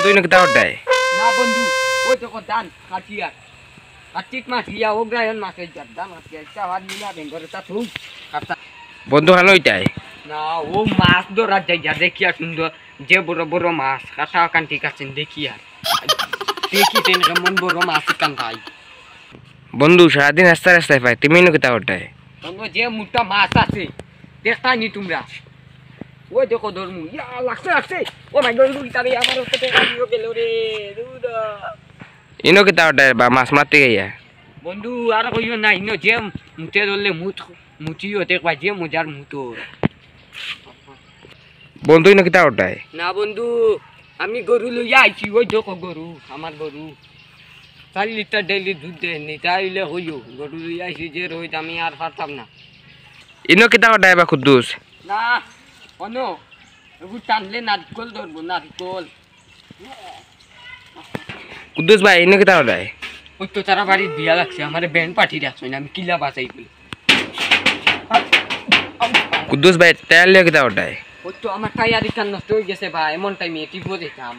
বন্ধু ইনো কিতা ওটাই না বন্ধু ওই তো দান কাটিয়া কাটিক মাছ ইয়া ওগ্রায়ন মাছ এই দান মাছ এটা আর নিলা বেঙ্গরে তা তুই কাটা বন্ধু হানো ওইটাই না ও মাছ ধরা যায় যা দেখিয়া সুন্দর যে বড় বড় মাছ কাটা কান্টি কাছেন দেখিয়া দেখি তেন কেমন বড় মাছ কান ভাই বন্ধু সারাদিন রাস্তায় রাস্তায় পাই তুমি ইনো কিতা ওটাই বন্ধু যে মোটা মাছ আছে দেখতাই নি তোমরা ওই দেখো ধর্ম ইয়া লাগছে লাগছে ও মাই গড তারে আমার সাথে কাটিও গেল রে দুদা ইনো কিতা ওটাই বা মাছ মারতে গিয়া বন্ধু আর কইও না ইনো যে মুতে ধরলে মুচি হতে কয় যে মজার মুতো বন্ধু ইনো কিতা ওটাই না বন্ধু আমি গরু লইয়া আইছি ওই দেখো গরু আমার গরু 4 লিটার ডেইলি দুধ দেয় নি তাইলে হইও গরু লইয়া আইছি যে রইত আমি আর পারতাম না ইনো কিতা ওটাই বা কুদ্দুস না অনো এগু টানলে নারকল ধরবো নারকল কুদ্দুস ভাই ইনো কিতা ওটাই ওই তো তারা বাড়ির বিয়া লাগছে আমার ব্যান্ড পার্টি রাখছো না আমি কিলা বাজাই বলি কুদ্দুস ভাই তেল লিয়ে কিতা ওটাই ওই তো আমার টায়ারি কান নষ্ট হয়ে গেছে ভাই এমন টাইমে টিপো দিতাম